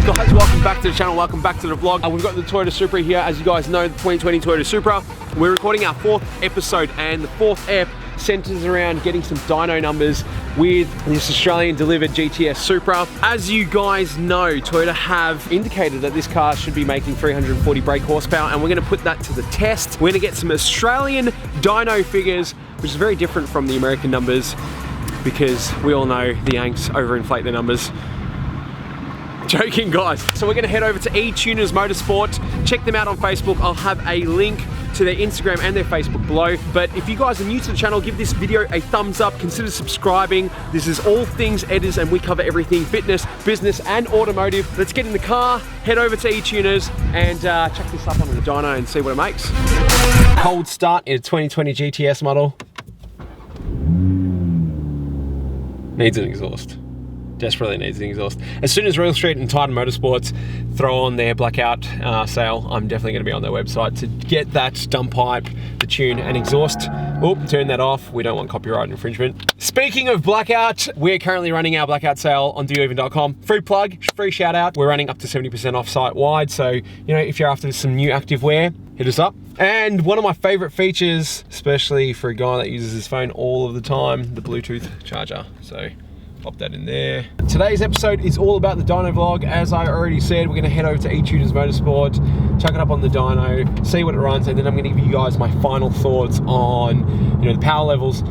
Guys, welcome back to the channel, welcome back to the vlog. We've got the Toyota Supra here, as you guys know, the 2020 Toyota Supra. We're recording our 4th episode, and the 4th ep centers around getting some dyno numbers with this Australian delivered GTS Supra. As you guys know, Toyota have indicated that this car should be making 340 brake horsepower, and we're gonna put that to the test. We're gonna get some Australian dyno figures, which is very different from the American numbers, because we all know the Yanks overinflate their numbers. Joking, guys. So we're gonna head over to eTuners Motorsport. Check them out on Facebook. I'll have a link to their Instagram and their Facebook below. But if you guys are new to the channel, give this video a thumbs up. Consider subscribing. This is AllThingsEdiz, and we cover everything fitness, business, and automotive. Let's get in the car, head over to eTuners, and check this up on the dyno and see what it makes. Cold start in a 2020 GTS model. Needs an exhaust. Desperately needs an exhaust. As soon as Real Street and Titan Motorsports throw on their blackout sale, I'm definitely going to be on their website to get that dump pipe, the tune, and exhaust. Oh, turn that off. We don't want copyright infringement. Speaking of blackout, we're currently running our blackout sale on doeven.com. Free plug, free shout out. We're running up to 70% off site wide. So, you know, if you're after some new active wear, hit us up. And one of my favorite features, especially for a guy that uses his phone all of the time, the Bluetooth charger. So pop that in there. Today's episode is all about the dyno vlog. As I already said, we're gonna head over to eTuners Motorsport, chuck it up on the dyno, see what it runs, and then I'm gonna give you guys my final thoughts on, you know, the power levels,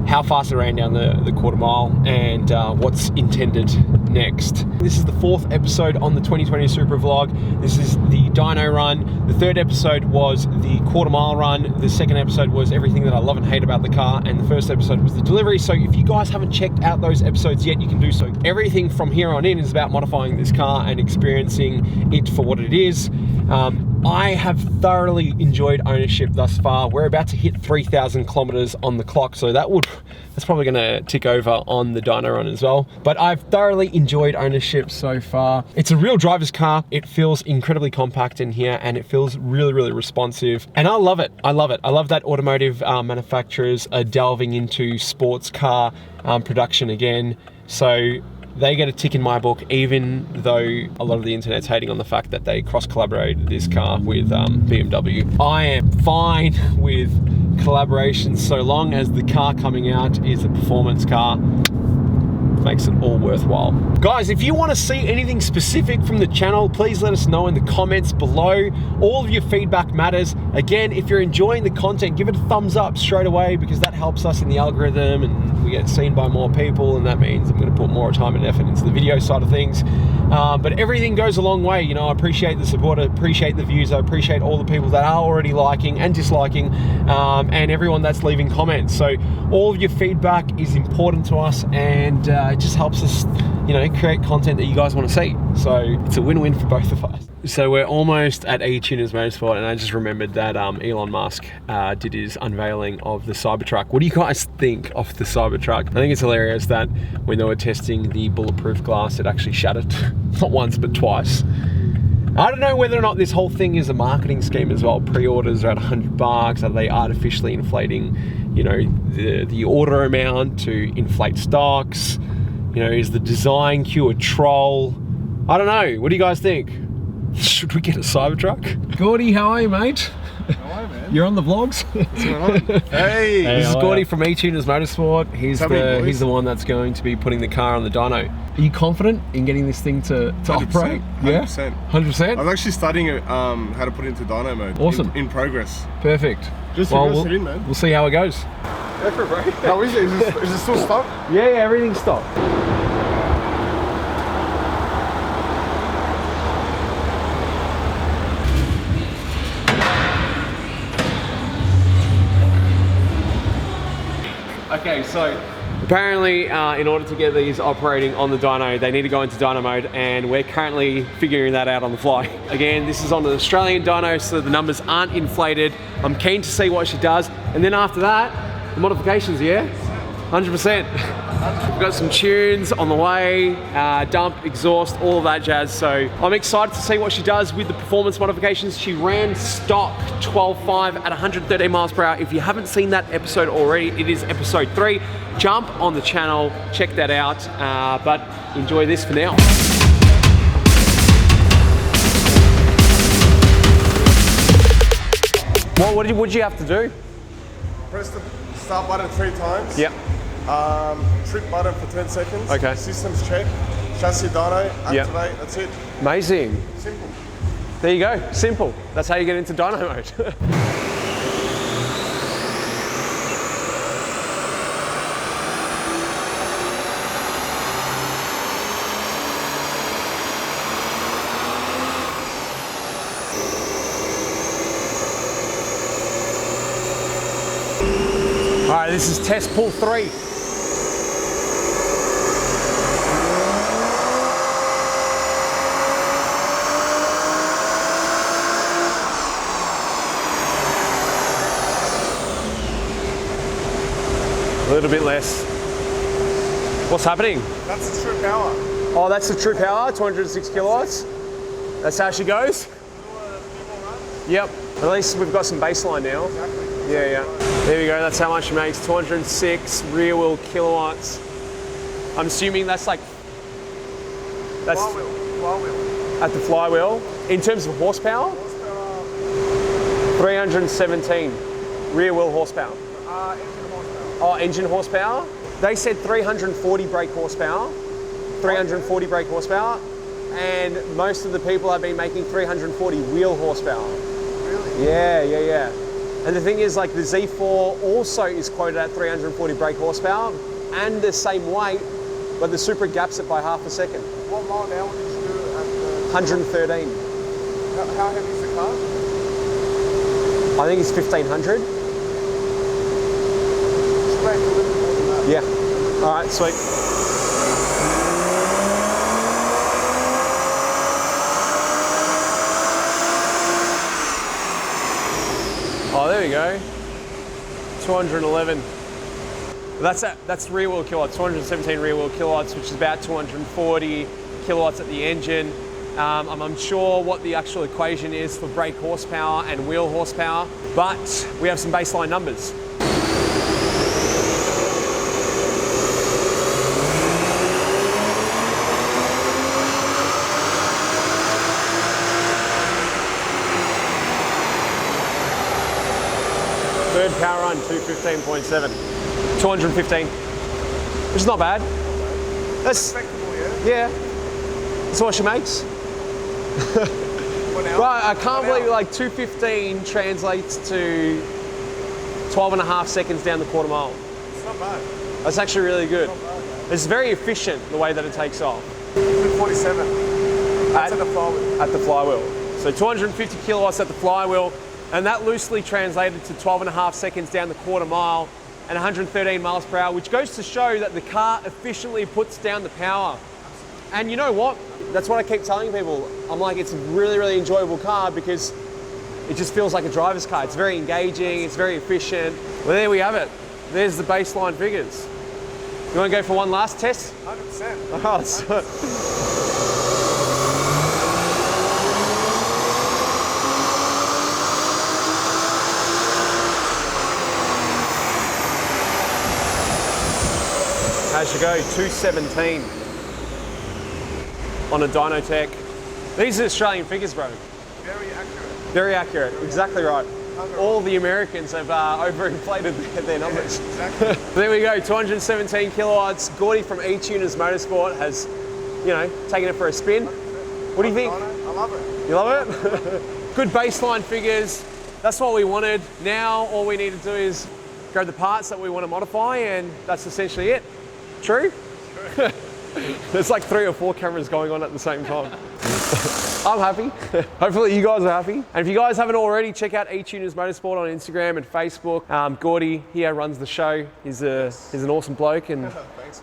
how fast it ran down the quarter mile, and what's intended next. This is the 4th episode on the 2020 Supra vlog. This is the dyno run. The 3rd episode was the quarter mile run. The 2nd episode was everything that I love and hate about the car, and the 1st episode was the delivery. So if you guys haven't checked out those episodes yet, you can do so. Everything from here on in is about modifying this car and experiencing it for what it is. I have thoroughly enjoyed ownership thus far. We're about to hit 3,000 kilometers on the clock, so that's probably gonna tick over on the dyno run as well. But I've thoroughly enjoyed ownership so far. It's a real driver's car. It feels incredibly compact in here, and it feels really, really responsive. And I love it. I love it. I love that automotive manufacturers are delving into sports car production again. So they get a tick in my book, even though a lot of the internet's hating on the fact that they cross-collaborated this car with BMW. I am fine with collaborations so long as the car coming out is a performance car. Makes it all worthwhile. Guys, if you want to see anything specific from the channel, please let us know in the comments below. All of your feedback matters. Again, if you're enjoying the content, give it a thumbs up straight away, because that helps us in the algorithm and we get seen by more people, and that means I'm going to put more time and effort into the video side of things. But everything goes a long way. You know, I appreciate the support, I appreciate the views, I appreciate all the people that are already liking and disliking, and everyone that's leaving comments. So all of your feedback is important to us, and it just helps us, you know, create content that you guys want to see. So it's a win-win for both of us. So we're almost at eTuners Motorsport, and I just remembered that Elon Musk did his unveiling of the Cybertruck. What do you guys think of the Cybertruck? I think it's hilarious that when they were testing the bulletproof glass, it actually shattered. Not once, but twice. I don't know whether or not this whole thing is a marketing scheme as well. Pre-orders are at $100. Are they artificially inflating, you know, the order amount to inflate stocks? You know, is the design queue a troll? I don't know. What do you guys think? Should we get a Cybertruck? Gordy, how are you, mate? How are you, man? You're on the vlogs? What's going on? Hey! This is Gordy from eTuners Motorsport. He's the one that's going to be putting the car on the dyno. Are you confident in getting this thing to operate? 100%. Yeah? 100%. I'm actually studying how to put it into dyno mode. Awesome. In progress. Perfect. Just sit in, man. We'll see how it goes. Go for it, bro. How is it? Is it still stopped? Yeah, everything's stopped. Okay, so apparently in order to get these operating on the dyno, they need to go into dyno mode, and we're currently figuring that out on the fly. Again, this is on an Australian dyno, so the numbers aren't inflated. I'm keen to see what she does, and then after that, the modifications, yeah? 100%. We've got some tunes on the way, dump, exhaust, all of that jazz. So I'm excited to see what she does with the performance modifications. She ran stock 12.5 at 113 miles per hour. If you haven't seen that episode already, it is episode 3. Jump on the channel, check that out, but enjoy this for now. What did you have to do? Press the start button 3 times. Yep. Trip button for 10 seconds. Okay. Systems check. Chassis dyno, activate, Yep. that's it. Amazing. Simple. There you go, simple. That's how you get into dyno mode. All right, this is test pull 3. A little bit less. What's happening? That's the true power. Oh, that's the true power, 206 kilowatts. That's how she goes? Yep. At least we've got some baseline now. Exactly. Yeah. There we go, that's how much she makes, 206 rear wheel kilowatts. I'm assuming that's like... That's Flywheel. at the flywheel. In terms of horsepower? 317 rear wheel horsepower. Engine horsepower. Oh, engine horsepower? They said 340 brake horsepower. 340 brake horsepower. And most of the people have been making 340 wheel horsepower. Really? Yeah. And the thing is, like, the Z4 also is quoted at 340 brake horsepower and the same weight, but the Supra gaps it by half a second. What mile an hour did you do at the... 113. How heavy is the car? I think it's 1500. Straight a little bit more than that. Yeah. All right, sweet. Oh, there we go. 211. That's rear wheel kilowatts, 217 rear wheel kilowatts, which is about 240 kilowatts at the engine. I'm unsure what the actual equation is for brake horsepower and wheel horsepower, but we have some baseline numbers. Third power run, 215.7. 215, which is not bad. That's Respectable, yeah? Yeah, that's what she makes. What hour? Right, I can't believe like 215 translates to 12 and a half seconds down the quarter mile. It's not bad. That's actually really good. Not bad, yeah. It's very efficient the way that it takes off 247. That's at the flywheel. at the flywheel. So 250 kilowatts at the flywheel, and that loosely translated to 12 and a half seconds down the quarter mile and 113 miles per hour, which goes to show that the car efficiently puts down the power. And you know what? That's what I keep telling people. I'm like, it's a really, really enjoyable car because it just feels like a driver's car. It's very engaging, it's very efficient. Well, there we have it. There's the baseline figures. You want to go for one last test? 100%. Oh, it's, how's she go? 217 on a Dynotech. These are Australian figures, bro. Very accurate. Very accurate, exactly right. All the Americans have overinflated their numbers. Exactly. There we go, 217 kilowatts. Gordy from eTuners Motorsport has, taken it for a spin. What do you think? I love it. You love it? Good baseline figures. That's what we wanted. Now all we need to do is grab the parts that we want to modify, and that's essentially it. True? There's like 3 or 4 cameras going on at the same time. I'm happy. Hopefully you guys are happy. And if you guys haven't already, check out eTuners Motorsport on Instagram and Facebook. Gordy here runs the show. He's an awesome bloke and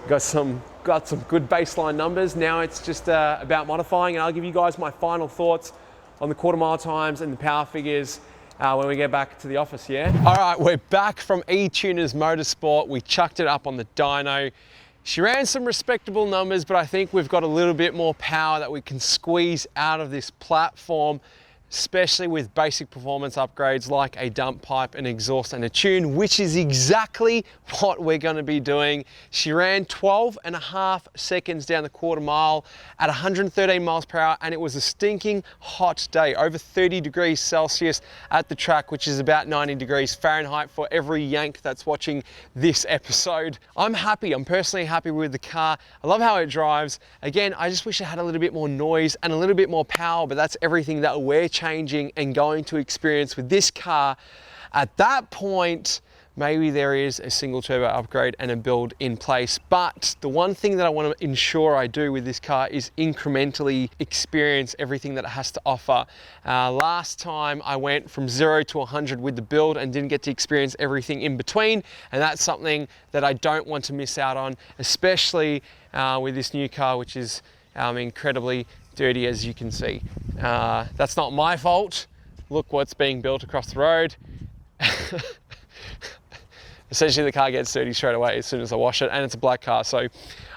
got some good baseline numbers. Now it's just about modifying, and I'll give you guys my final thoughts on the quarter mile times and the power figures when we get back to the office, yeah? All right, we're back from eTuners Motorsport. We chucked it up on the dyno. She ran some respectable numbers, but I think we've got a little bit more power that we can squeeze out of this platform. especially with basic performance upgrades like a dump pipe, an exhaust and a tune, which is exactly what we're going to be doing. She ran 12.5 seconds down the quarter mile at 113 miles per hour, and it was a stinking hot day, over 30 degrees Celsius at the track, which is about 90 degrees Fahrenheit for every Yank that's watching this episode. I'm happy. I'm personally happy with the car. I love how it drives. Again, I just wish it had a little bit more noise and a little bit more power, but that's everything that we're changing and going to experience with this car. At that point, maybe there is a single turbo upgrade and a build in place. But the one thing that I want to ensure I do with this car is incrementally experience everything that it has to offer. Last time I went from 0 to 100 with the build and didn't get to experience everything in between. And that's something that I don't want to miss out on, especially with this new car, which is incredibly dirty, as you can see. That's not my fault. Look what's being built across the road. Essentially the car gets dirty straight away as soon as I wash it, and it's a black car. So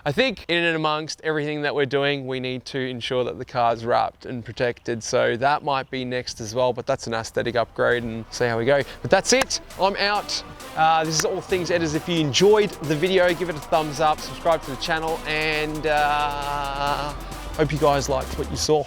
I think in and amongst everything that we're doing, we need to ensure that the car's wrapped and protected. So that might be next as well, but that's an aesthetic upgrade and see how we go. But that's it, I'm out. This is All Things Ediz. If you enjoyed the video, give it a thumbs up, subscribe to the channel, and hope you guys liked what you saw.